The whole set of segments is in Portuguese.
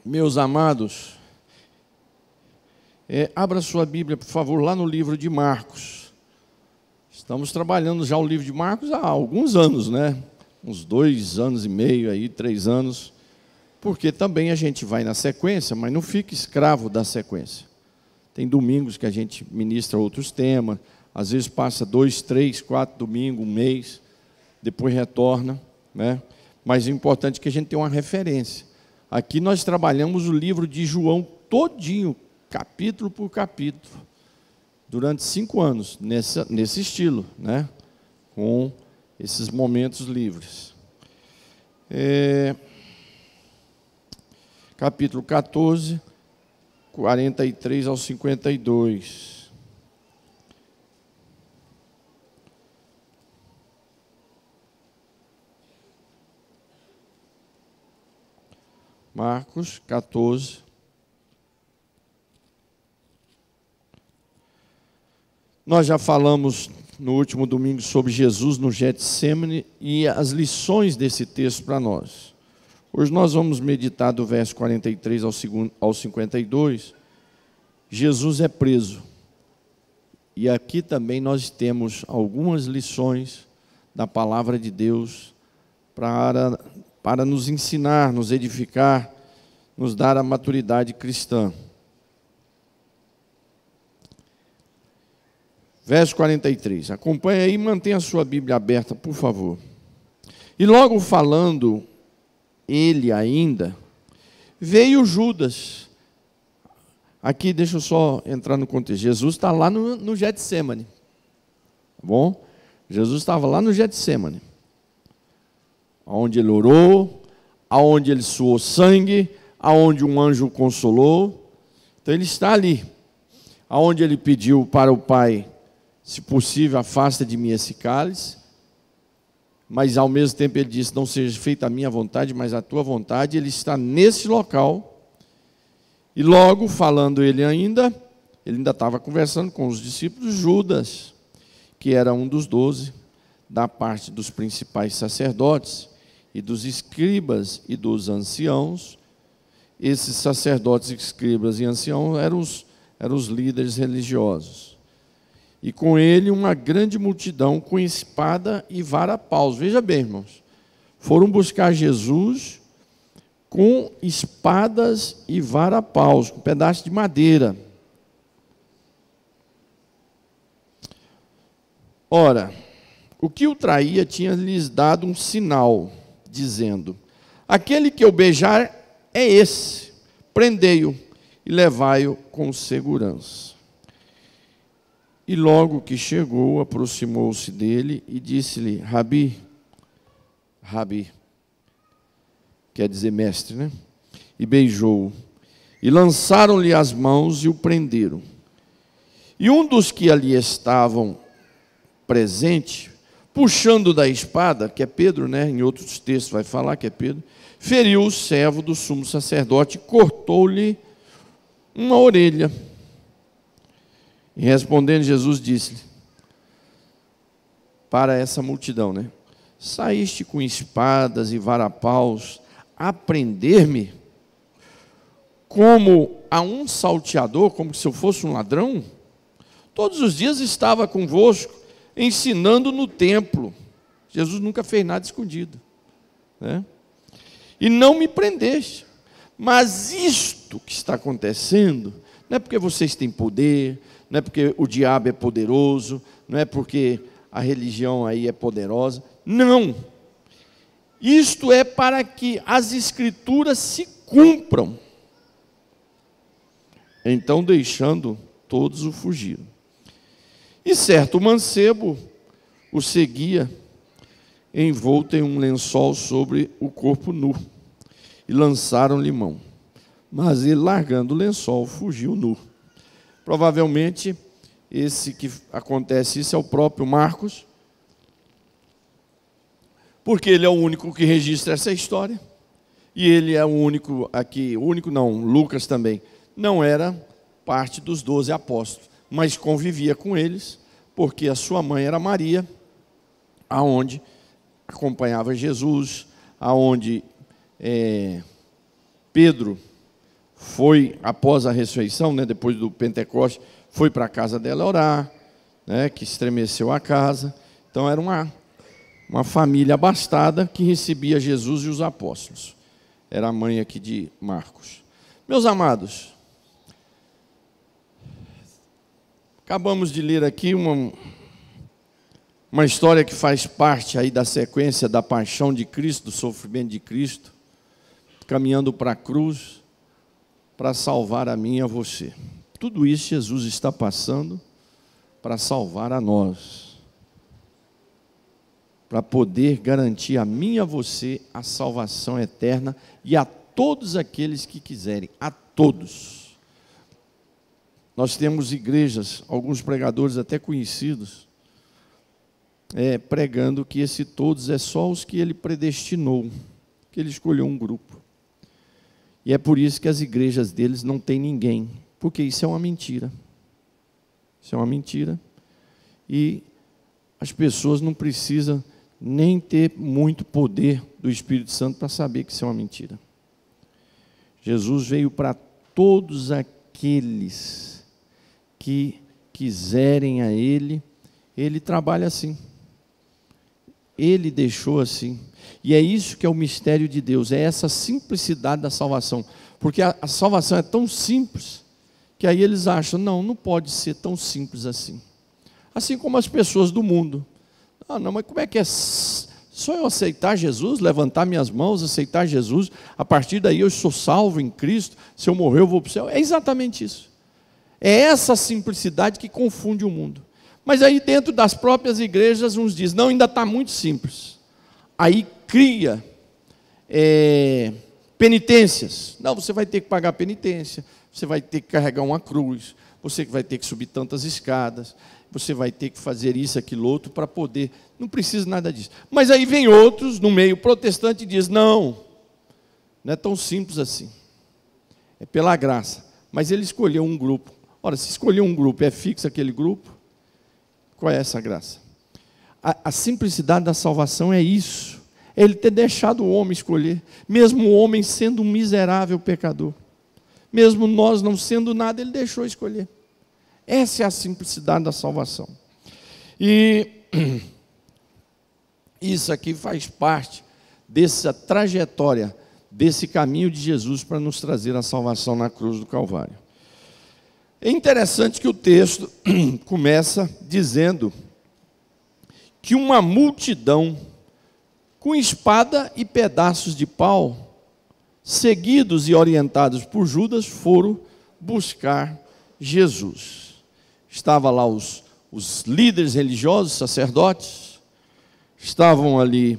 Meus amados, abra sua Bíblia, por favor, lá no livro de Marcos. Estamos trabalhando já o livro de Marcos há alguns anos, né? Uns 2 anos e meio, aí, 3 anos. Porque também a gente vai na sequência, mas não fica escravo da sequência. Tem domingos que a gente ministra outros temas. Às vezes passa 2, 3, 4 domingos, um mês. Depois retorna, né? Mas o importante é que a gente tenha uma referência. Aqui nós trabalhamos o livro de João todinho, capítulo por capítulo, durante 5 anos, nesse estilo, né? Com esses momentos livres. Capítulo 14, 43 ao 52. Marcos 14. Nós já falamos no último domingo sobre Jesus no Getsêmani e as lições desse texto para nós. Hoje nós vamos meditar do verso 43 ao 52. Jesus é preso. E aqui também nós temos algumas lições da palavra de Deus para nos ensinar, nos edificar, nos dar a maturidade cristã. Verso 43. Acompanhe aí e mantenha a sua Bíblia aberta, por favor. E logo falando ele ainda, veio Judas. Aqui deixa eu só entrar no contexto. Jesus está lá no Getsêmani. Tá bom? Jesus estava lá no Getsêmani. Onde ele orou, aonde ele suou sangue, aonde um anjo o consolou. Então ele está ali. Aonde ele pediu para o Pai, se possível, afasta de mim esse cálice. Mas ao mesmo tempo ele disse, não seja feita a minha vontade, mas a tua vontade. Ele está nesse local. E logo, falando ele ainda estava conversando com os discípulos. Judas, que era um dos 12, da parte dos principais sacerdotes e dos escribas e dos anciãos. Esses sacerdotes, escribas e anciãos eram os líderes religiosos. E com ele uma grande multidão com espada e vara-paus. Veja bem, irmãos, foram buscar Jesus com espadas e vara-paus, com pedaços de madeira. Ora, o que o traía tinha lhes dado um sinal, dizendo, aquele que eu beijar é esse, prendei-o e levai-o com segurança. E logo que chegou, aproximou-se dele e disse-lhe, Rabi, quer dizer mestre, né? E beijou-o. E lançaram-lhe as mãos e o prenderam. E um dos que ali estavam presentes, puxando da espada, que é Pedro, né? Em outros textos vai falar que é Pedro, feriu o servo do sumo sacerdote e cortou-lhe uma orelha. E respondendo, Jesus disse-lhe, para essa multidão, né? Saíste com espadas e varapaus a prender-me como a um salteador, como se eu fosse um ladrão? Todos os dias estava convosco, ensinando no templo. Jesus nunca fez nada escondido, né? E não me prendeste. Mas isto que está acontecendo, não é porque vocês têm poder, não é porque o diabo é poderoso, não é porque a religião aí é poderosa. Não. Isto é para que as escrituras se cumpram. Então, deixando, todos o fugiram. E certo mancebo o seguia, envolto em um lençol sobre o corpo nu, e lançaram-lhe mão. Mas ele, largando o lençol, fugiu nu. Provavelmente, esse que acontece isso é o próprio Marcos, porque ele é o único que registra essa história, e ele é o único aqui, Lucas também, não era parte dos 12 apóstolos, mas convivia com eles, porque a sua mãe era Maria, aonde acompanhava Jesus, aonde Pedro foi, após a ressurreição, né, depois do Pentecoste, foi para a casa dela orar, né, que estremeceu a casa. Então era uma família abastada que recebia Jesus e os apóstolos. Era a mãe aqui de Marcos. Meus amados, acabamos de ler aqui uma história que faz parte aí da sequência da paixão de Cristo, do sofrimento de Cristo, caminhando para a cruz, para salvar a mim e a você. Tudo isso Jesus está passando para salvar a nós, para poder garantir a mim e a você a salvação eterna e a todos aqueles que quiserem, a todos. Nós temos igrejas, alguns pregadores até conhecidos, pregando que esse todos é só os que ele predestinou, que ele escolheu um grupo. E é por isso que as igrejas deles não tem ninguém, porque isso é uma mentira. Isso é uma mentira. E as pessoas não precisam nem ter muito poder do Espírito Santo para saber que isso é uma mentira. Jesus veio para todos aqueles que quiserem a Ele. Ele trabalha assim. Ele deixou assim. E é isso que é o mistério de Deus, é essa simplicidade da salvação. Porque a salvação é tão simples, que aí eles acham, não pode ser tão simples assim. Assim como as pessoas do mundo. Não, mas como é que é? Só eu aceitar Jesus, levantar minhas mãos, aceitar Jesus, a partir daí eu sou salvo em Cristo, se eu morrer eu vou para o céu. É exatamente isso. É essa simplicidade que confunde o mundo. Mas aí dentro das próprias igrejas uns dizem, não, ainda está muito simples. Aí cria penitências. Não, você vai ter que pagar penitência, você vai ter que carregar uma cruz, você vai ter que subir tantas escadas, você vai ter que fazer isso, aquilo, outro, para poder... Não precisa nada disso. Mas aí vem outros, no meio protestante, e diz, não é tão simples assim. É pela graça. Mas ele escolheu um grupo. Ora, se escolher um grupo, é fixo aquele grupo? Qual é essa graça? A simplicidade da salvação é isso. É ele ter deixado o homem escolher. Mesmo o homem sendo um miserável pecador. Mesmo nós não sendo nada, ele deixou escolher. Essa é a simplicidade da salvação. E isso aqui faz parte dessa trajetória, desse caminho de Jesus para nos trazer a salvação na cruz do Calvário. É interessante que o texto começa dizendo que uma multidão com espada e pedaços de pau, seguidos e orientados por Judas, foram buscar Jesus. Estavam lá os líderes religiosos, sacerdotes, estavam ali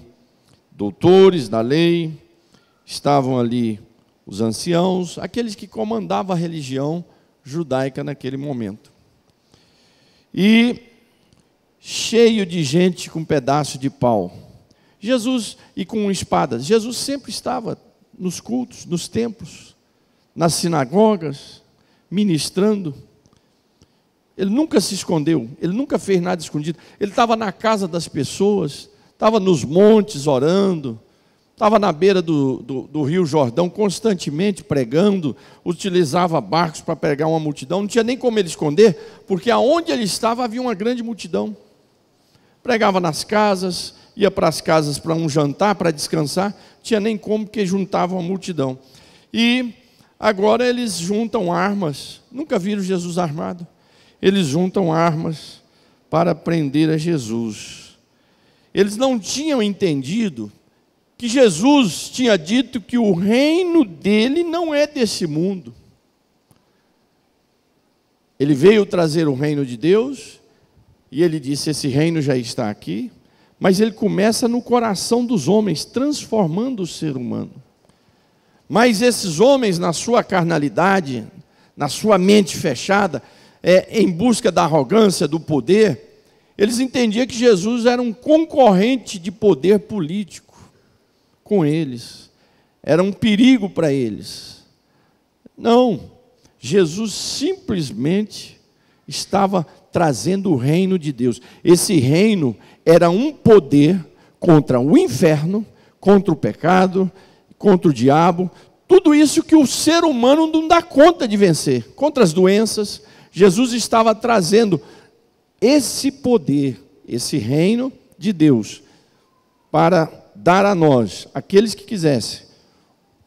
doutores da lei, estavam ali os anciãos, aqueles que comandavam a religião judaica naquele momento. E cheio de gente com pedaço de pau. Jesus, e com espadas. Jesus sempre estava nos cultos, nos templos, nas sinagogas, ministrando. Ele nunca se escondeu, ele nunca fez nada escondido. Ele estava na casa das pessoas, estava nos montes orando, estava na beira do Rio Jordão constantemente pregando, utilizava barcos para pregar uma multidão. Não tinha nem como ele esconder, porque aonde ele estava havia uma grande multidão. Pregava nas casas, ia para as casas para um jantar, para descansar, tinha nem como, porque juntavam uma multidão. E agora eles juntam armas, nunca viram Jesus armado. Eles juntam armas para prender a Jesus. Eles não tinham entendido que Jesus tinha dito que o reino dele não é desse mundo. Ele veio trazer o reino de Deus, e ele disse, esse reino já está aqui, mas ele começa no coração dos homens, transformando o ser humano. Mas esses homens, na sua carnalidade, na sua mente fechada, em busca da arrogância, do poder, eles entendiam que Jesus era um concorrente de poder político com eles. Era um perigo para eles. Não, Jesus simplesmente estava trazendo o reino de Deus. Esse reino era um poder contra o inferno, contra o pecado, contra o diabo, Tudo isso que o ser humano não dá conta de vencer. Contra as doenças, Jesus estava trazendo esse poder, esse reino de Deus, para dar a nós, aqueles que quisessem,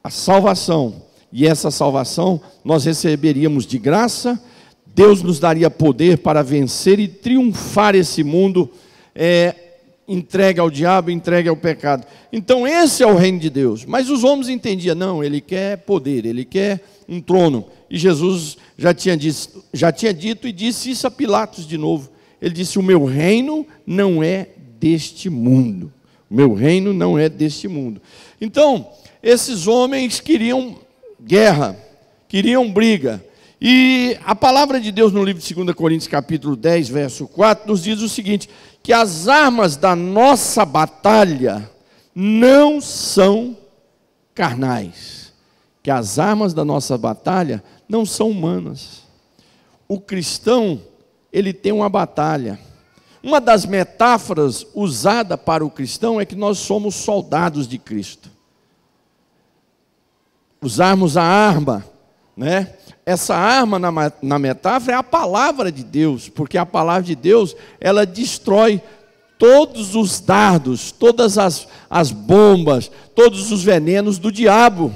a salvação. E essa salvação nós receberíamos de graça. Deus nos daria poder para vencer e triunfar esse mundo entregue ao diabo, entregue ao pecado. Então esse é o reino de Deus. Mas os homens entendiam, não, ele quer poder, ele quer um trono. E Jesus já tinha dito e disse isso a Pilatos de novo. Ele disse, o meu reino não é deste mundo. O meu reino não é deste mundo. Então, esses homens queriam guerra, queriam briga. E a palavra de Deus no livro de 2 Coríntios capítulo 10, verso 4, nos diz o seguinte, que as armas da nossa batalha não são carnais. Que as armas da nossa batalha não são humanas. O cristão, ele tem uma batalha. Uma das metáforas usada para o cristão é que nós somos soldados de Cristo. Usarmos a arma, né? Essa arma na metáfora é a palavra de Deus, porque a palavra de Deus, ela destrói todos os dardos, todas as bombas, todos os venenos do diabo.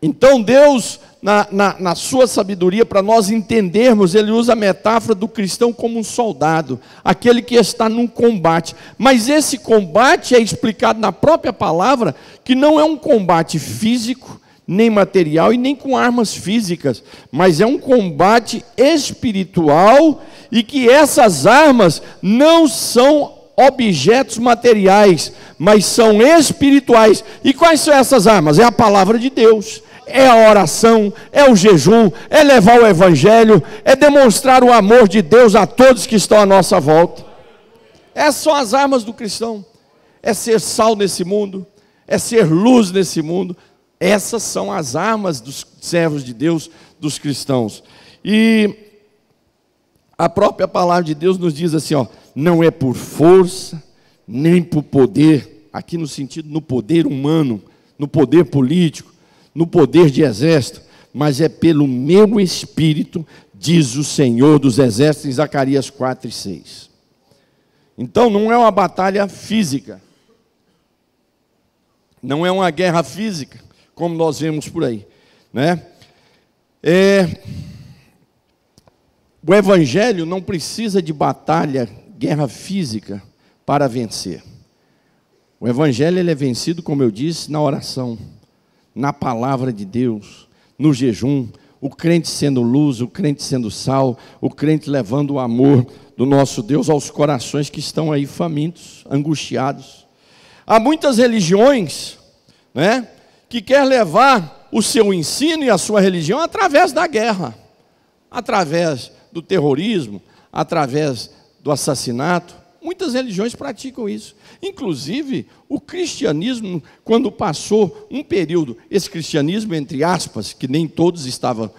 Então Deus, na sua sabedoria, para nós entendermos, Ele usa a metáfora do cristão como um soldado, aquele que está num combate. Mas esse combate é explicado na própria palavra, que não é um combate físico, nem material e nem com armas físicas, mas é um combate espiritual, e que essas armas não são objetos materiais, mas são espirituais. E quais são essas armas? É a palavra de Deus, é a oração, é o jejum, é levar o evangelho, é demonstrar o amor de Deus a todos que estão à nossa volta. Essas são as armas do cristão, é ser sal nesse mundo, é ser luz nesse mundo. Essas são as armas dos servos de Deus, dos cristãos. E a própria palavra de Deus nos diz assim, não é por força, nem por poder, aqui no sentido, no poder humano, no poder político, no poder de exército, mas é pelo meu espírito, diz o Senhor dos exércitos, em Zacarias 4 e 6. Então não é uma batalha física, não é uma guerra física, como nós vemos por aí, né? O evangelho não precisa de batalha, guerra física para vencer. O evangelho ele é vencido, como eu disse, na oração, na palavra de Deus, no jejum, o crente sendo luz, o crente sendo sal, o crente levando o amor do nosso Deus aos corações que estão aí famintos, angustiados. Há muitas religiões, né, que quer levar o seu ensino e a sua religião através da guerra, através do terrorismo, através do assassinato. Muitas religiões praticam isso. Inclusive, o cristianismo, quando passou um período, esse cristianismo, entre aspas, que nem todos estavam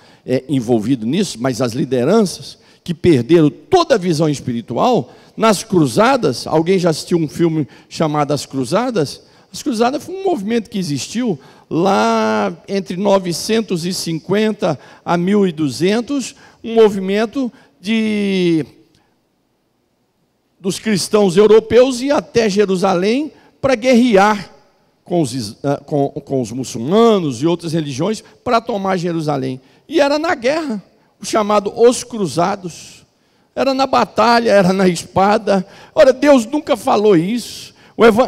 envolvidos nisso, mas as lideranças, que perderam toda a visão espiritual, nas cruzadas, alguém já assistiu um filme chamado As Cruzadas? As cruzadas foi um movimento que existiu lá entre 950 a 1200, um movimento dos cristãos europeus ir até Jerusalém para guerrear com os muçulmanos e outras religiões para tomar Jerusalém. E era na guerra, o chamado Os Cruzados. Era na batalha, era na espada. Ora, Deus nunca falou isso.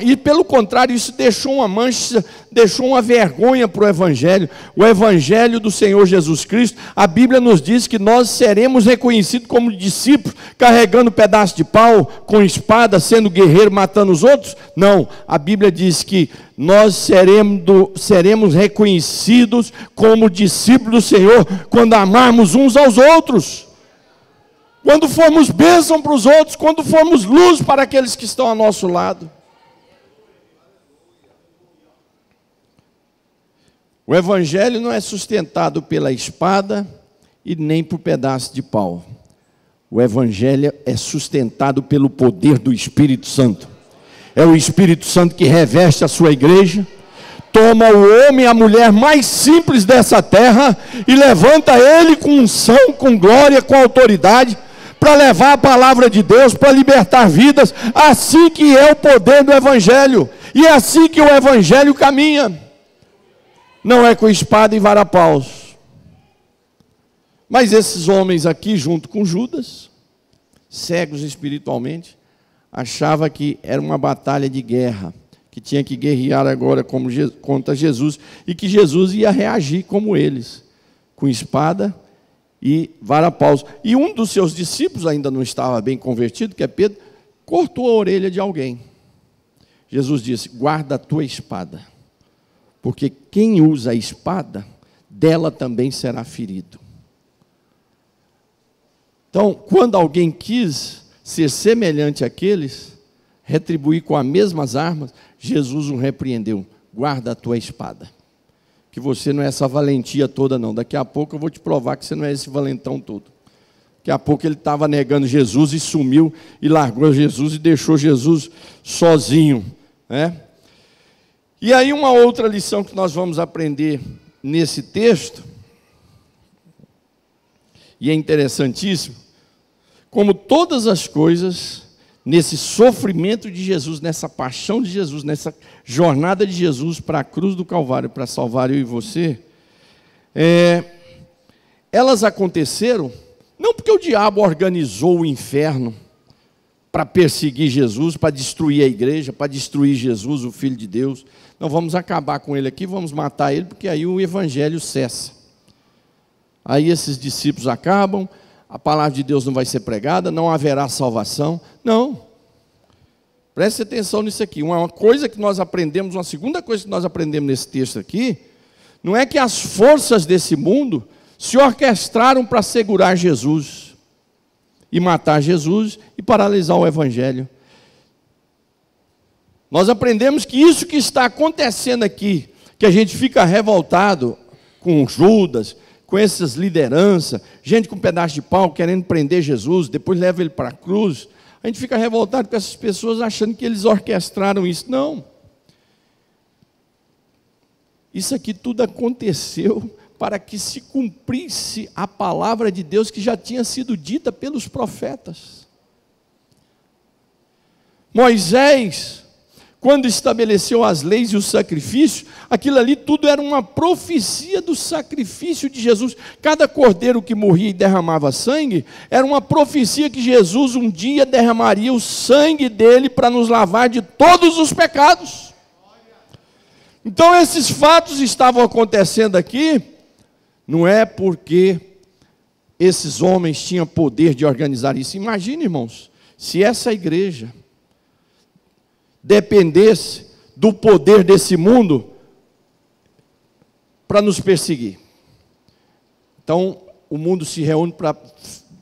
E pelo contrário, isso deixou uma mancha, deixou uma vergonha para o Evangelho. O Evangelho do Senhor Jesus Cristo, a Bíblia nos diz que nós seremos reconhecidos como discípulos, carregando pedaço de pau, com espada, sendo guerreiro, matando os outros. Não, a Bíblia diz que nós seremos reconhecidos como discípulos do Senhor, quando amarmos uns aos outros, quando formos bênção para os outros, quando formos luz para aqueles que estão ao nosso lado. O Evangelho não é sustentado pela espada e nem por pedaço de pau. O Evangelho é sustentado pelo poder do Espírito Santo. É o Espírito Santo que reveste a sua igreja. toma o homem, a mulher mais simples dessa terra, e levanta ele com unção, com glória, com autoridade, para levar a palavra de Deus, para libertar vidas. Assim que é o poder do Evangelho, e é assim que o Evangelho caminha. Não é com espada e varapaus. Mas esses homens aqui, junto com Judas, cegos espiritualmente, achavam que era uma batalha de guerra, que tinha que guerrear agora contra Jesus, e que Jesus ia reagir como eles, com espada e varapaus. E um dos seus discípulos, ainda não estava bem convertido, que é Pedro, cortou a orelha de alguém. Jesus disse: guarda a tua espada, porque quem usa a espada, dela também será ferido. Então, quando alguém quis ser semelhante àqueles, retribuir com as mesmas armas, Jesus o repreendeu: guarda a tua espada, que você não é essa valentia toda não. Daqui a pouco eu vou te provar que você não é esse valentão todo. Daqui a pouco ele estava negando Jesus e sumiu, e largou Jesus e deixou Jesus sozinho, né? E aí uma outra lição que nós vamos aprender nesse texto, e é interessantíssimo, como todas as coisas, nesse sofrimento de Jesus, nessa paixão de Jesus, nessa jornada de Jesus para a cruz do Calvário, para salvar eu e você, elas aconteceram, não porque o diabo organizou o inferno para perseguir Jesus, para destruir a igreja, para destruir Jesus, o Filho de Deus. Não, vamos acabar com ele aqui, vamos matar ele, porque aí o evangelho cessa. Aí esses discípulos acabam, a palavra de Deus não vai ser pregada, não haverá salvação. Não. Preste atenção nisso aqui. Uma coisa que nós aprendemos, uma segunda coisa que nós aprendemos nesse texto aqui, não é que as forças desse mundo se orquestraram para segurar Jesus e matar Jesus e paralisar o evangelho. Nós aprendemos que isso que está acontecendo aqui, que a gente fica revoltado com Judas, com essas lideranças, gente com um pedaço de pau querendo prender Jesus, depois leva ele para a cruz, a gente fica revoltado com essas pessoas achando que eles orquestraram isso. Não. Isso aqui tudo aconteceu para que se cumprisse a palavra de Deus que já tinha sido dita pelos profetas. Moisés, quando estabeleceu as leis e os sacrifícios, aquilo ali tudo era uma profecia do sacrifício de Jesus. Cada cordeiro que morria e derramava sangue, era uma profecia que Jesus um dia derramaria o sangue dele para nos lavar de todos os pecados. Então esses fatos estavam acontecendo aqui, não é porque esses homens tinham poder de organizar isso. Imagine, irmãos, se essa igreja dependesse do poder desse mundo para nos perseguir. Então, o mundo se reúne para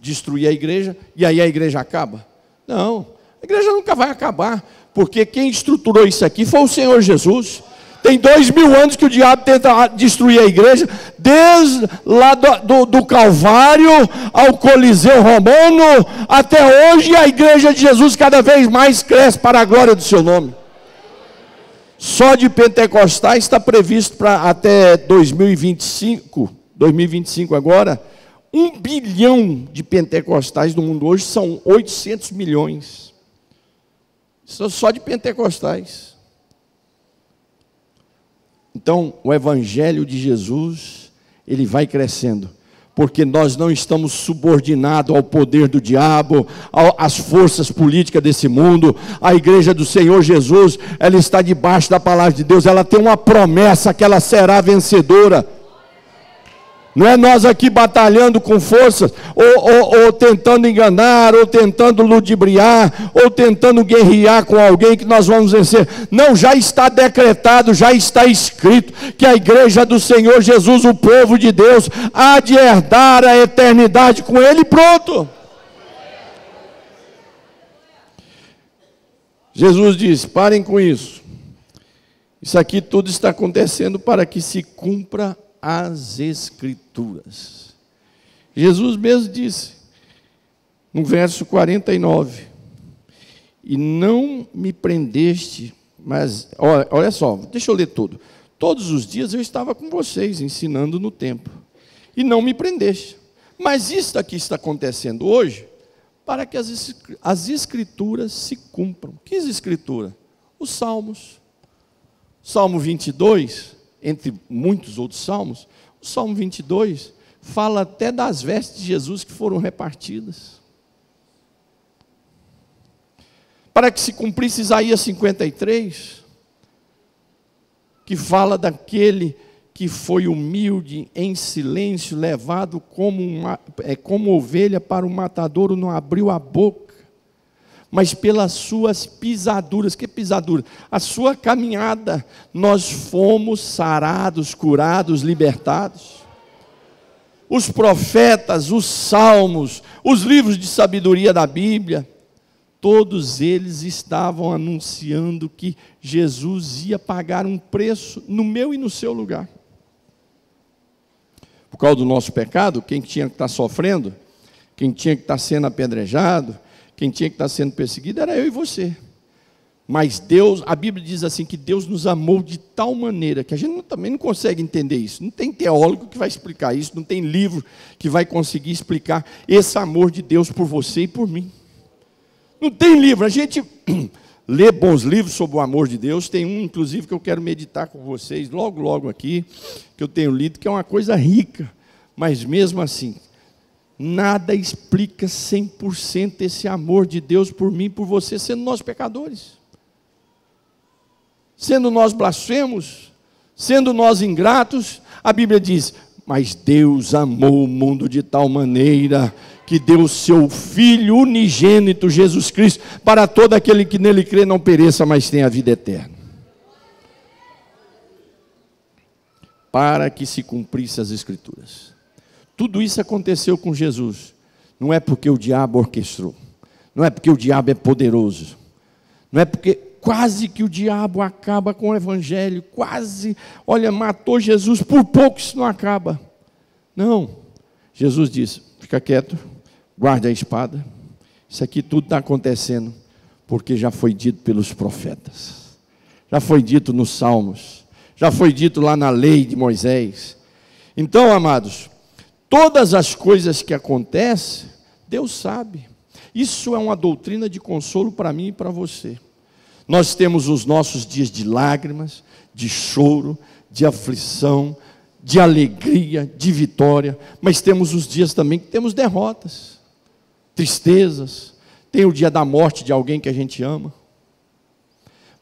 destruir a igreja, e aí a igreja acaba? Não, a igreja nunca vai acabar, porque quem estruturou isso aqui foi o Senhor Jesus. Tem 2000 anos que o diabo tenta destruir a igreja, desde lá do Calvário ao Coliseu Romano, até hoje a igreja de Jesus cada vez mais cresce para a glória do seu nome. Só de Pentecostais está previsto para até 2025 agora, 1 bilhão de pentecostais no mundo hoje, são 800 milhões. Isso só de pentecostais. Então, o evangelho de Jesus, ele vai crescendo, porque nós não estamos subordinados ao poder do diabo, às forças políticas desse mundo. A igreja do Senhor Jesus, ela está debaixo da palavra de Deus, ela tem uma promessa que ela será vencedora. Não é nós aqui batalhando com forças, ou tentando enganar, ou tentando ludibriar, ou tentando guerrear com alguém que nós vamos vencer. Não, já está decretado, já está escrito, que a igreja do Senhor Jesus, o povo de Deus, há de herdar a eternidade com Ele, pronto. Jesus disse: parem com isso. Isso aqui tudo está acontecendo para que se cumpra as Escrituras. Jesus mesmo disse, no verso 49, e não me prendeste, mas, olha só, deixa eu ler tudo. todos os dias eu estava com vocês, ensinando no templo, e não me prendeste. Mas isto aqui está acontecendo hoje, para que as escrituras se cumpram. Que escritura? Os salmos. Salmo 22, entre muitos outros salmos, o Salmo 22 fala até das vestes de Jesus que foram repartidas. Para que se cumprisse Isaías 53, que fala daquele que foi humilde, em silêncio, levado como ovelha para o matadouro, não abriu a boca, mas pelas suas pisaduras. Que pisadura? A sua caminhada, nós fomos sarados, curados, libertados. Os profetas, os salmos, os livros de sabedoria da Bíblia, todos eles estavam anunciando que Jesus ia pagar um preço no meu e no seu lugar. Por causa do nosso pecado, quem tinha que estar sofrendo, quem tinha que estar sendo apedrejado, quem tinha que estar sendo perseguido, era eu e você. Mas Deus, a Bíblia diz assim, que Deus nos amou de tal maneira, que a gente também não consegue entender isso. Não tem teólogo que vai explicar isso, não tem livro que vai conseguir explicar esse amor de Deus por você e por mim. Não tem livro. A gente lê bons livros sobre o amor de Deus. Tem um, inclusive, que eu quero meditar com vocês, logo aqui, que eu tenho lido, que é uma coisa rica. Mas mesmo assim, nada explica 100% esse amor de Deus por mim e por você, sendo nós pecadores. Sendo nós blasfemos, sendo nós ingratos, a Bíblia diz, mas Deus amou o mundo de tal maneira que deu o seu Filho unigênito, Jesus Cristo, para todo aquele que nele crê não pereça, mas tenha a vida eterna. Para que se cumprisse as Escrituras. Tudo isso aconteceu com Jesus. Não é porque o diabo orquestrou, não é porque o diabo é poderoso, não é porque quase que o diabo acaba com o evangelho, quase, olha, matou Jesus, por pouco isso não acaba. Não, Jesus disse, fica quieto, guarde a espada, isso aqui tudo está acontecendo, porque já foi dito pelos profetas, já foi dito nos salmos, já foi dito lá na lei de Moisés. Então, amados, todas as coisas que acontecem, Deus sabe. Isso é uma doutrina de consolo para mim e para você. Nós temos os nossos dias de lágrimas, de choro, de aflição, de alegria, de vitória, mas temos os dias também que temos derrotas, tristezas, tem o dia da morte de alguém que a gente ama.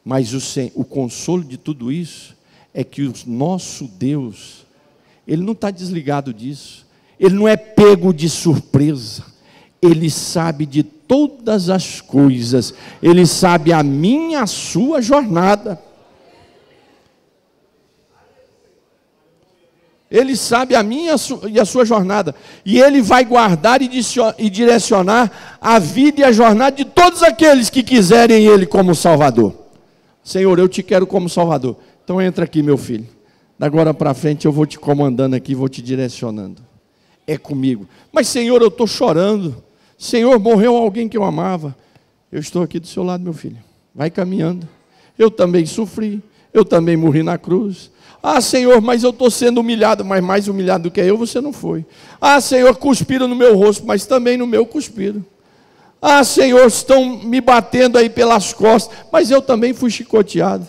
Mas o consolo de tudo isso é que o nosso Deus, Ele não está desligado disso, Ele não é pego de surpresa, Ele sabe de todas as coisas, Ele sabe a minha, a sua jornada. Ele sabe a minha e a sua jornada, e Ele vai guardar e direcionar a vida e a jornada de todos aqueles que quiserem Ele como Salvador. Senhor, eu te quero como Salvador, então entra aqui, meu filho, da agora para frente eu vou te comandando aqui, vou te direcionando, é comigo. Mas Senhor, eu estou chorando, Senhor, morreu alguém que eu amava. Eu estou aqui do seu lado, meu filho, vai caminhando, eu também sofri, eu também morri na cruz. Ah, Senhor, mas eu estou sendo humilhado, mas mais humilhado do que eu, você não foi. Ah, Senhor, cuspiram no meu rosto, mas também no meu cuspiram. Ah, Senhor, estão me batendo aí pelas costas, mas eu também fui chicoteado.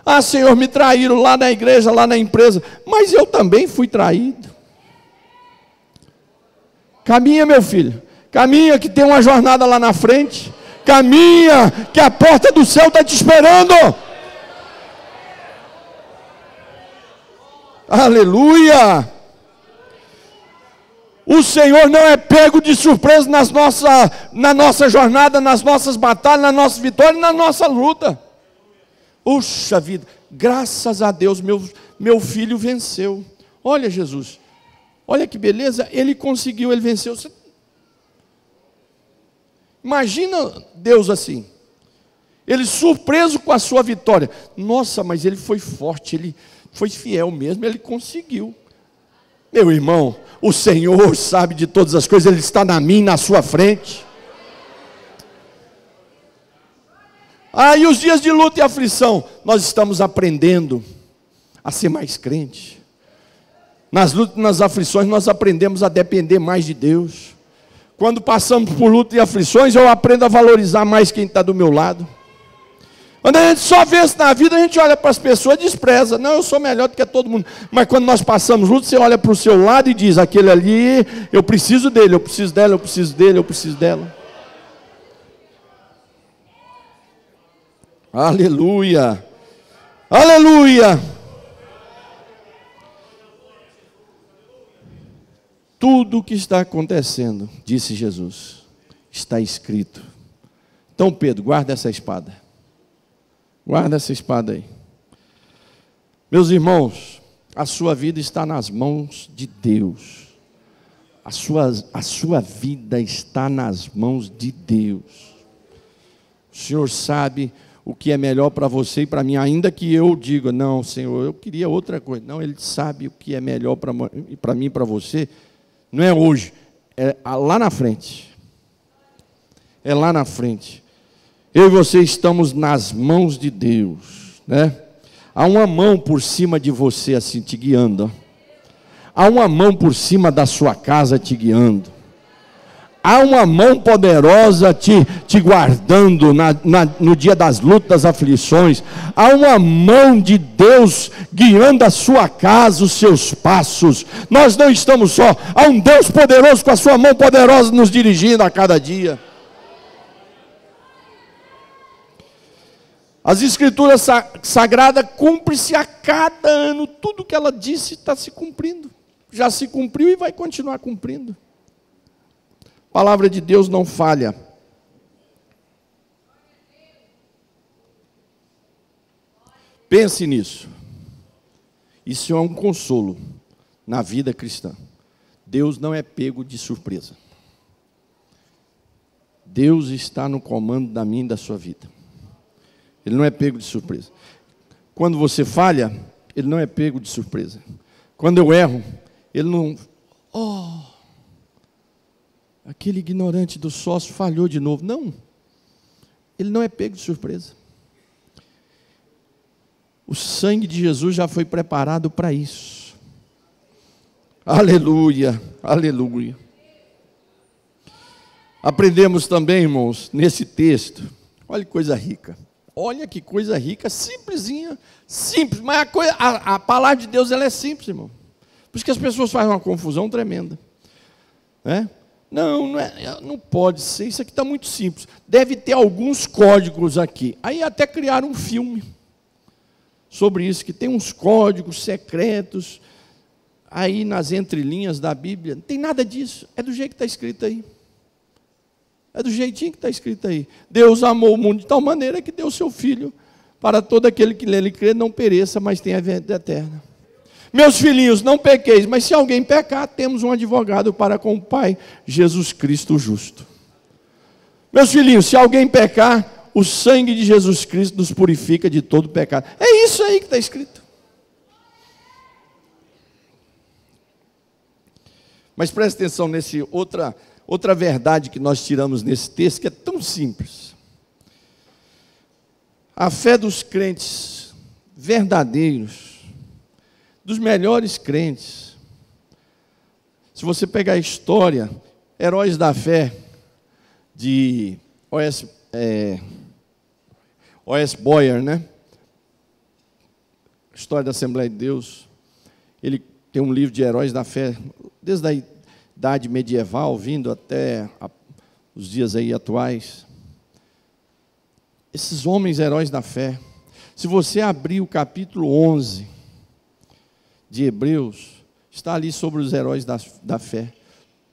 Ah, Senhor, me traíram lá na igreja, lá na empresa, mas eu também fui traído. Caminha, meu filho, caminha que tem uma jornada lá na frente. Caminha, que a porta do céu está te esperando. Aleluia! O Senhor não é pego de surpresa na nossa jornada, nas nossas batalhas, na nossa vitória e na nossa luta. Puxa vida, graças a Deus, meu filho venceu. Olha Jesus, olha que beleza, ele conseguiu, ele venceu. Imagina Deus assim, ele surpreso com a sua vitória. Nossa, mas ele foi forte, ele foi fiel mesmo, ele conseguiu. Meu irmão, o Senhor sabe de todas as coisas, Ele está na minha e na sua frente. E os dias de luta e aflição, nós estamos aprendendo a ser mais crente. Nas lutas e nas aflições nós aprendemos a depender mais de Deus. Quando passamos por lutas e aflições, eu aprendo a valorizar mais quem está do meu lado. Quando a gente só vence na vida, a gente olha para as pessoas e despreza. Não, eu sou melhor do que todo mundo. Mas quando nós passamos lutas, você olha para o seu lado e diz, aquele ali, eu preciso dele, eu preciso dela, eu preciso dele, eu preciso dela. Aleluia! Aleluia! Tudo o que está acontecendo, disse Jesus, está escrito. Então, Pedro, guarda essa espada. Guarda essa espada aí. Meus irmãos, a sua vida está nas mãos de Deus. A sua vida está nas mãos de Deus. O Senhor sabe o que é melhor para você e para mim, ainda que eu diga, não, Senhor, eu queria outra coisa. Não, Ele sabe o que é melhor para mim e para você. Não é hoje, é lá na frente. É lá na frente. Eu e você estamos nas mãos de Deus, né? Há uma mão por cima de você assim te guiando. Há uma mão por cima da sua casa te guiando. Há uma mão poderosa te guardando no dia das lutas, aflições. Há uma mão de Deus guiando a sua casa, os seus passos. Nós não estamos só. Há um Deus poderoso com a sua mão poderosa nos dirigindo a cada dia. As Escrituras Sagradas cumprem-se a cada ano. Tudo que ela disse está se cumprindo. Já se cumpriu e vai continuar cumprindo. A palavra de Deus não falha. Pense nisso. Isso é um consolo na vida cristã. Deus não é pego de surpresa. Deus está no comando da minha e da sua vida. Ele não é pego de surpresa. Quando você falha, Ele não é pego de surpresa. Quando eu erro, Ele não... aquele ignorante do sócio falhou de novo. Não. Ele não é pego de surpresa. O sangue de Jesus já foi preparado para isso. Aleluia, aleluia. Aprendemos também, irmãos, nesse texto. Olha que coisa rica. Olha que coisa rica, simplesinha, simples. Mas a palavra de Deus ela é simples, irmão. Por isso que as pessoas fazem uma confusão tremenda. Né? Não pode ser, isso aqui está muito simples. Deve ter alguns códigos aqui. Aí até criaram um filme sobre isso, que tem uns códigos secretos, aí nas entrelinhas da Bíblia. Não tem nada disso, é do jeito que está escrito aí. É do jeitinho que está escrito aí. Deus amou o mundo de tal maneira que deu o seu Filho, para todo aquele que nele crê não pereça, mas tenha a vida eterna. Meus filhinhos, não pequeis, mas se alguém pecar, temos um advogado para com o Pai, Jesus Cristo justo. Meus filhinhos, se alguém pecar, o sangue de Jesus Cristo nos purifica de todo pecado. É isso aí que está escrito. Mas preste atenção nesse outra verdade que nós tiramos nesse texto, que é tão simples. A fé dos crentes verdadeiros, dos melhores crentes. Se você pegar a história, heróis da fé, de O.S. Boyer, né? História da Assembleia de Deus. Ele tem um livro de heróis da fé, desde a idade medieval, vindo até os dias aí atuais. Esses homens heróis da fé. Se você abrir o capítulo 11 de Hebreus, está ali sobre os heróis da fé.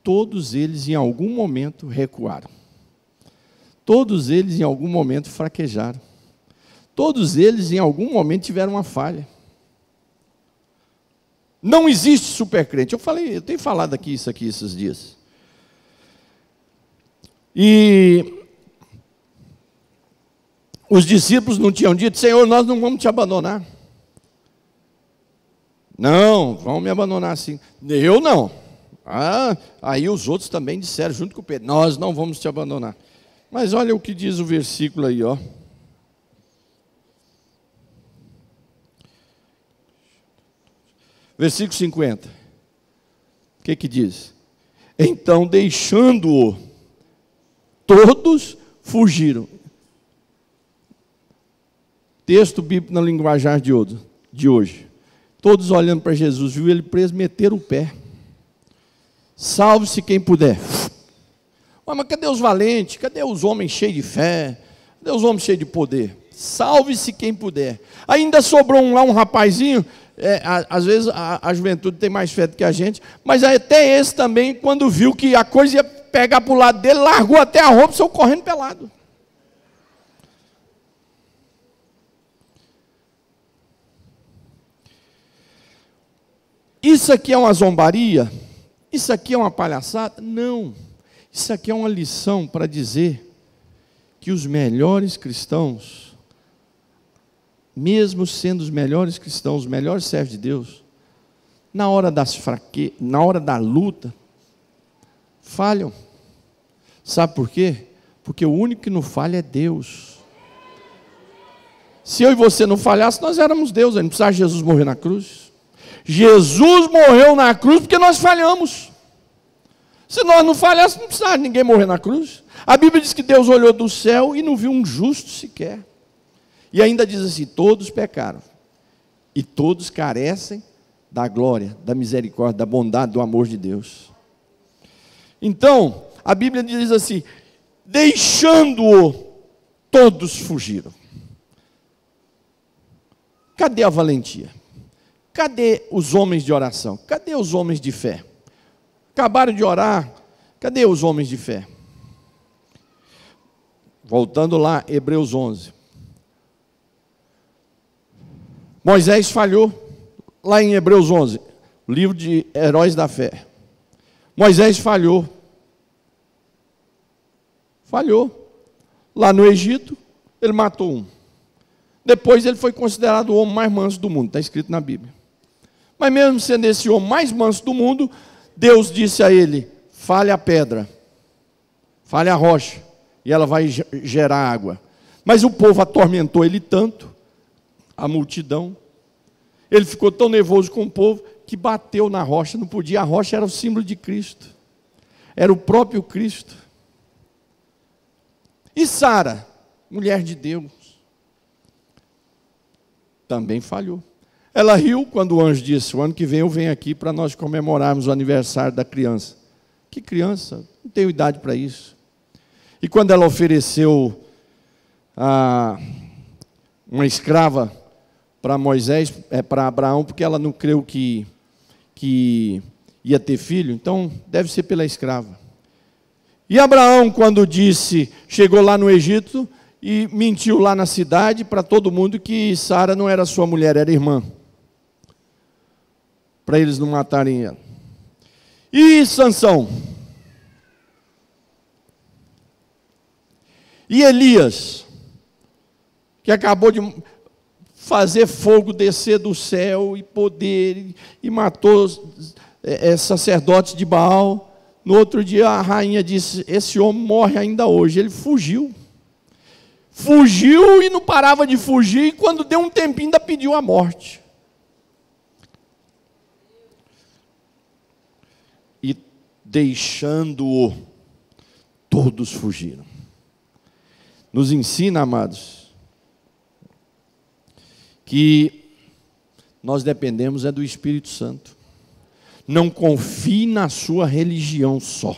Todos eles em algum momento recuaram. Todos eles em algum momento fraquejaram. Todos eles em algum momento tiveram uma falha. Não existe supercrente. Eu tenho falado aqui isso aqui esses dias. E os discípulos não tinham dito: Senhor, nós não vamos te abandonar. Não, vão me abandonar assim. Eu não. Aí os outros também disseram, junto com o Pedro: nós não vamos te abandonar. Mas olha o que diz o versículo aí, ó. Versículo 50. O que diz? Então, deixando-o, todos fugiram. Texto bíblico na linguajar de hoje. Todos olhando para Jesus, viu ele preso, meteram o pé. Salve-se quem puder. Mas cadê os valentes? Cadê os homens cheios de fé? Cadê os homens cheios de poder? Salve-se quem puder. Ainda sobrou um rapazinho. Às vezes a juventude tem mais fé do que a gente, mas até esse também, quando viu que a coisa ia pegar para o lado dele, largou até a roupa e saiu correndo pelado. Isso aqui é uma zombaria? Isso aqui é uma palhaçada? Não. Isso aqui é uma lição para dizer que os melhores cristãos, mesmo sendo os melhores cristãos, os melhores servos de Deus, na hora na hora da luta, falham. Sabe por quê? Porque o único que não falha é Deus. Se eu e você não falhasse, nós éramos Deus, não precisava Jesus morrer na cruz. Jesus morreu na cruz porque nós falhamos. Se nós não falhássemos, não precisava ninguém morrer na cruz. A Bíblia diz que Deus olhou do céu e não viu um justo sequer. E ainda diz assim: todos pecaram, e todos carecem da glória, da misericórdia, da bondade, do amor de Deus. Então, a Bíblia diz assim: deixando-o, todos fugiram. Cadê a valentia? Cadê os homens de oração? Cadê os homens de fé? Acabaram de orar, cadê os homens de fé? Voltando lá, Hebreus 11. Moisés falhou, lá em Hebreus 11, livro de heróis da fé. Moisés falhou. Lá no Egito, ele matou um. Depois ele foi considerado o homem mais manso do mundo, está escrito na Bíblia. Mas mesmo sendo esse homem mais manso do mundo, Deus disse a ele: fale a pedra, fale a rocha, e ela vai gerar água. Mas o povo atormentou ele tanto, a multidão, ele ficou tão nervoso com o povo, que bateu na rocha, não podia. A rocha era o símbolo de Cristo, era o próprio Cristo. E Sara, mulher de Deus, também falhou. Ela riu quando o anjo disse: o ano que vem eu venho aqui para nós comemorarmos o aniversário da criança. Que criança? Não tenho idade para isso. E quando ela ofereceu uma escrava para Moisés, para Abraão, porque ela não creu que ia ter filho, então deve ser pela escrava. E Abraão, quando chegou lá no Egito e mentiu lá na cidade para todo mundo que Sara não era sua mulher, era irmã, para eles não matarem ela. E Sansão? E Elias, que acabou de fazer fogo descer do céu e poder, e matou sacerdotes de Baal. No outro dia a rainha disse: esse homem morre ainda hoje. Ele fugiu e não parava de fugir, e quando deu um tempinho ainda pediu a morte. E deixando-o, todos fugiram. Nos ensina, amados, que nós dependemos do Espírito Santo. Não confie na sua religião só.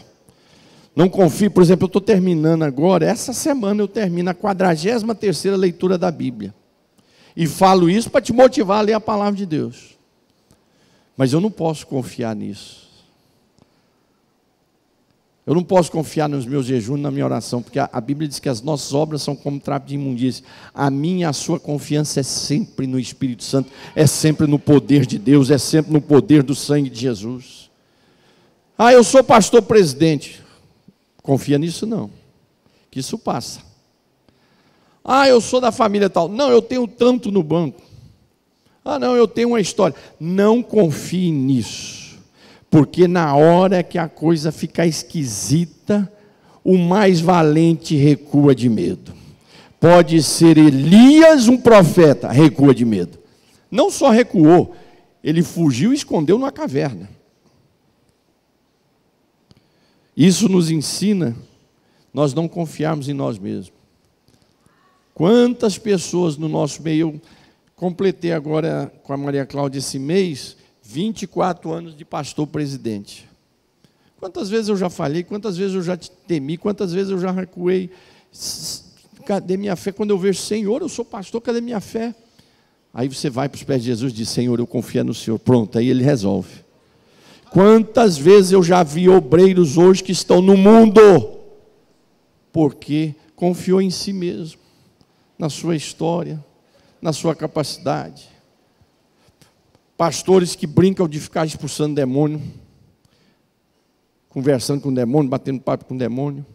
Não confie, por exemplo, eu estou terminando agora, essa semana eu termino a 43ª leitura da Bíblia. E falo isso para te motivar a ler a palavra de Deus. Mas eu não posso confiar nisso. Eu não posso confiar nos meus jejuns, na minha oração, porque a Bíblia diz que as nossas obras são como trapo de imundícia. A minha e a sua confiança é sempre no Espírito Santo, é sempre no poder de Deus, é sempre no poder do sangue de Jesus. Eu sou pastor presidente. Confia nisso não, que isso passa. Eu sou da família tal. Não, eu tenho tanto no banco. Não, eu tenho uma história. Não confie nisso. Porque na hora que a coisa ficar esquisita, o mais valente recua de medo. Pode ser Elias, um profeta, recua de medo. Não só recuou, Ele fugiu e escondeu numa caverna. Isso nos ensina nós não confiarmos em nós mesmos. Quantas pessoas no nosso meio, eu completei agora com a Maria Cláudia esse mês, 24 anos de pastor presidente. Quantas vezes eu já falei, quantas vezes eu já temi, quantas vezes eu já recuei. Cadê minha fé? Quando eu vejo, Senhor, eu sou pastor, cadê minha fé? Aí você vai para os pés de Jesus e diz, Senhor, eu confio no Senhor. Pronto, aí Ele resolve. Quantas vezes eu já vi obreiros hoje que estão no mundo, porque confiou em si mesmo, na sua história, na sua capacidade. Pastores que brincam de ficar expulsando demônio, conversando com o demônio, batendo papo com o demônio.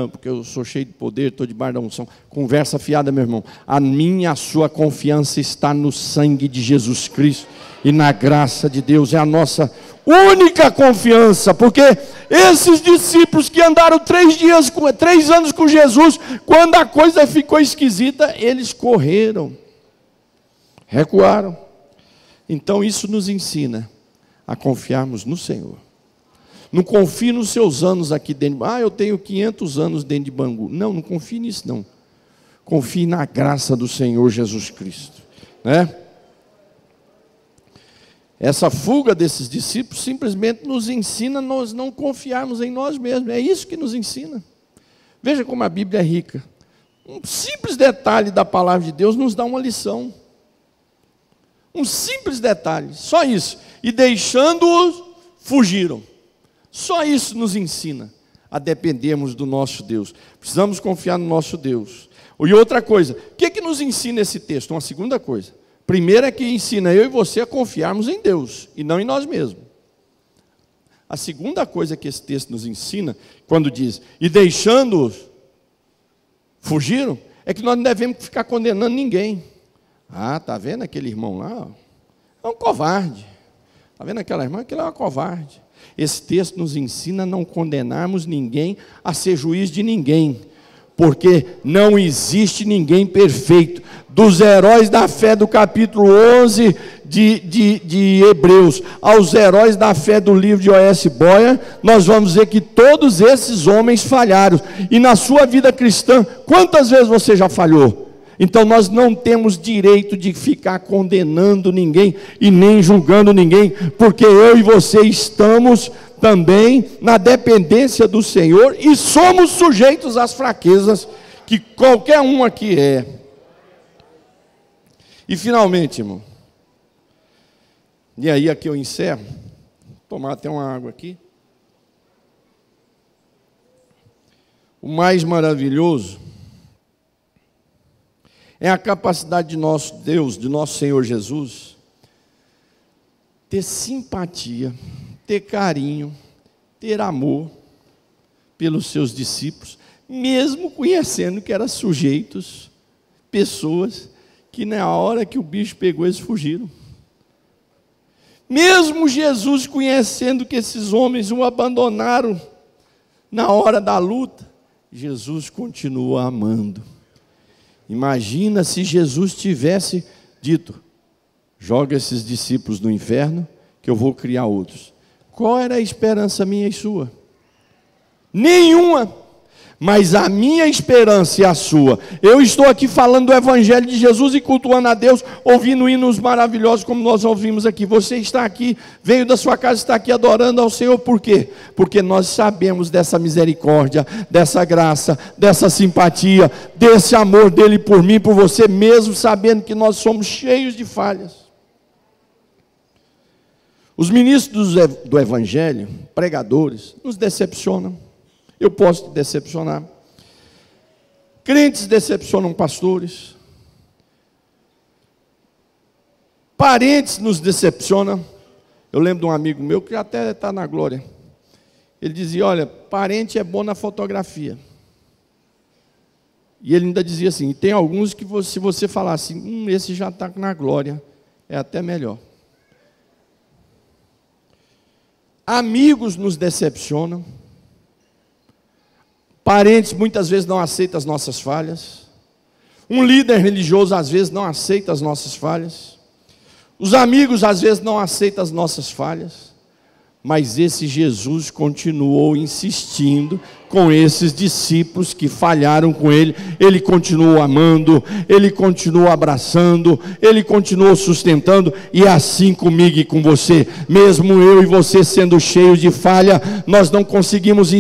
Porque eu sou cheio de poder, estou debaixo da unção. Conversa fiada, meu irmão. A minha, a sua confiança está no sangue de Jesus Cristo e na graça de Deus. É a nossa única confiança, porque esses discípulos que andaram 3 anos com Jesus, quando a coisa ficou esquisita, eles correram, recuaram. Então isso nos ensina a confiarmos no Senhor. Não confie nos seus anos aqui dentro. Eu tenho 500 anos dentro de Bangu. Não confie nisso não. Confie na graça do Senhor Jesus Cristo, né? Essa fuga desses discípulos simplesmente nos ensina a nós não confiarmos em nós mesmos. É isso que nos ensina. Veja como a Bíblia é rica. Um simples detalhe da palavra de Deus nos dá uma lição. Um simples detalhe, só isso. E deixando-os, fugiram. Só isso nos ensina a dependermos do nosso Deus. Precisamos confiar no nosso Deus. E outra coisa, o que nos ensina esse texto? Uma segunda coisa. Primeiro é que ensina eu e você a confiarmos em Deus e não em nós mesmos. A segunda coisa que esse texto nos ensina, quando diz, e deixando-os, fugiram, é que nós não devemos ficar condenando ninguém. Tá vendo aquele irmão lá? É um covarde. Está vendo aquela irmã? Aquela é uma covarde. Esse texto nos ensina a não condenarmos ninguém, a ser juiz de ninguém, porque não existe ninguém perfeito. Dos heróis da fé do capítulo 11 de Hebreus, aos heróis da fé do livro de O.S. Boyer, nós vamos ver que todos esses homens falharam. E na sua vida cristã, quantas vezes você já falhou? Então nós não temos direito de ficar condenando ninguém e nem julgando ninguém, porque eu e você estamos também na dependência do Senhor e somos sujeitos às fraquezas que qualquer um aqui é. E finalmente, irmão, e aí aqui eu encerro, vou tomar até uma água aqui. O mais maravilhoso é a capacidade de nosso Deus, de nosso Senhor Jesus, ter simpatia, ter carinho, ter amor pelos seus discípulos, mesmo conhecendo que eram sujeitos, pessoas que na hora que o bicho pegou eles fugiram. Mesmo Jesus conhecendo que esses homens o abandonaram na hora da luta, Jesus continua amando. Imagina se Jesus tivesse dito, joga esses discípulos no inferno, que eu vou criar outros. Qual era a esperança minha e sua? Nenhuma. Mas a minha esperança e a sua, eu estou aqui falando do Evangelho de Jesus e cultuando a Deus, ouvindo hinos maravilhosos como nós ouvimos aqui. Você está aqui, veio da sua casa, está aqui adorando ao Senhor, por quê? Porque nós sabemos dessa misericórdia, dessa graça, dessa simpatia, desse amor dele por mim, por você, mesmo sabendo que nós somos cheios de falhas. Os ministros do Evangelho, pregadores, nos decepcionam. Eu posso te decepcionar. Crentes decepcionam pastores. Parentes nos decepcionam. Eu lembro de um amigo meu que até está na glória. Ele dizia, olha, parente é bom na fotografia. E ele ainda dizia assim, tem alguns que se você falar assim, esse já está na glória, é até melhor. Amigos nos decepcionam. Parentes muitas vezes não aceitam as nossas falhas. Um líder religioso às vezes não aceita as nossas falhas. Os amigos às vezes não aceitam as nossas falhas, mas esse Jesus continuou insistindo com esses discípulos que falharam com ele. Ele continuou amando, ele continuou abraçando, ele continuou sustentando. E é assim comigo e com você. Mesmo eu e você sendo cheios de falha, nós não conseguimos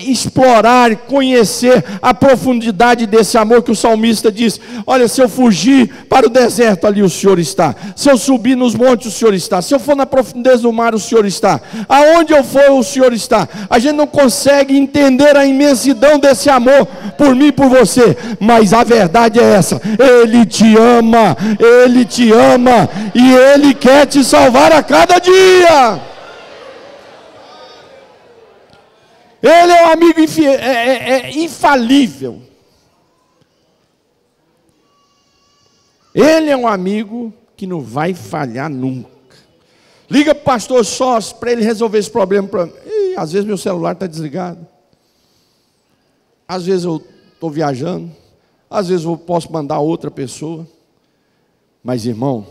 explorar, conhecer a profundidade desse amor que o salmista diz: olha, se eu fugir para o deserto, ali o Senhor está. Se eu subir nos montes, o Senhor está. Se eu for na profundeza do mar, o Senhor está. Aonde eu for, o Senhor está. A gente não consegue entender a imensidão desse amor por mim e por você, mas a verdade é essa: Ele te ama e Ele quer te salvar a cada dia. Ele é um amigo infalível. Ele é um amigo que não vai falhar nunca. Liga para o pastor Sós para ele resolver esse problema. Às vezes meu celular está desligado. Às vezes eu estou viajando. Às vezes eu posso mandar outra pessoa. Mas, irmão,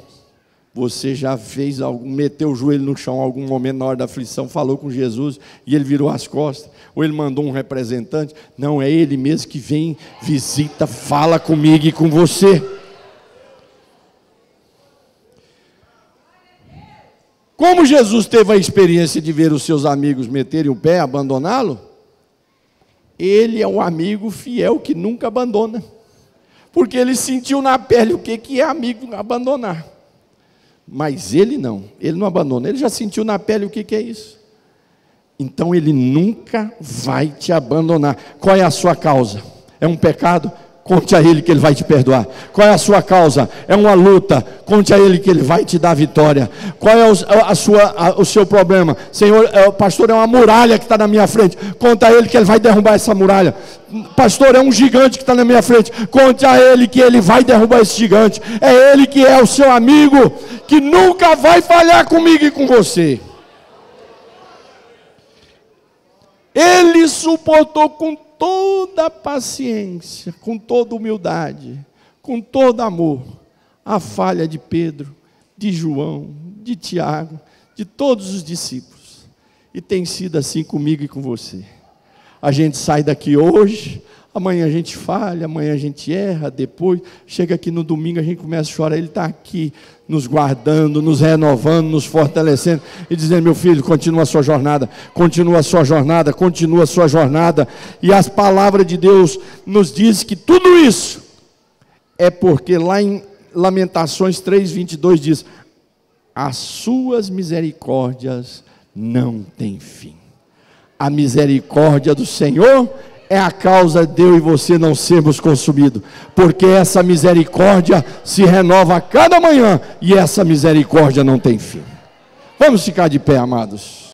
você já fez meteu o joelho no chão em algum momento na hora da aflição, falou com Jesus e ele virou as costas? Ou ele mandou um representante? Não, é Ele mesmo que vem, visita, fala comigo e com você. Como Jesus teve a experiência de ver os seus amigos meterem o pé, abandoná-lo, ele é um amigo fiel que nunca abandona, porque ele sentiu na pele o que é amigo abandonar. Mas ele não abandona, ele já sentiu na pele o que é isso. Então ele nunca vai te abandonar. Qual é a sua causa? É um pecado? Conte a Ele que Ele vai te perdoar. Qual é a sua causa? É uma luta. Conte a Ele que Ele vai te dar vitória. Qual é o seu problema? Senhor, pastor, é uma muralha que está na minha frente. Conte a Ele que Ele vai derrubar essa muralha. Pastor, é um gigante que está na minha frente. Conte a Ele que Ele vai derrubar esse gigante. É Ele que é o seu amigo, que nunca vai falhar comigo e com você. Ele suportou com toda paciência, com toda humildade, com todo amor, a falha de Pedro, de João, de Tiago, de todos os discípulos. E tem sido assim comigo e com você. A gente sai daqui hoje, amanhã a gente falha, amanhã a gente erra, depois chega aqui no domingo, a gente começa a chorar. Ele está aqui nos guardando, nos renovando, nos fortalecendo e dizendo: meu filho, continua a sua jornada, continua a sua jornada, continua a sua jornada. E as palavras de Deus nos diz que tudo isso é porque lá em Lamentações 3:22 diz: as suas misericórdias não têm fim. A misericórdia do Senhor é a causa de eu e você não sermos consumidos, porque essa misericórdia se renova a cada manhã, e essa misericórdia não tem fim. Vamos ficar de pé, amados.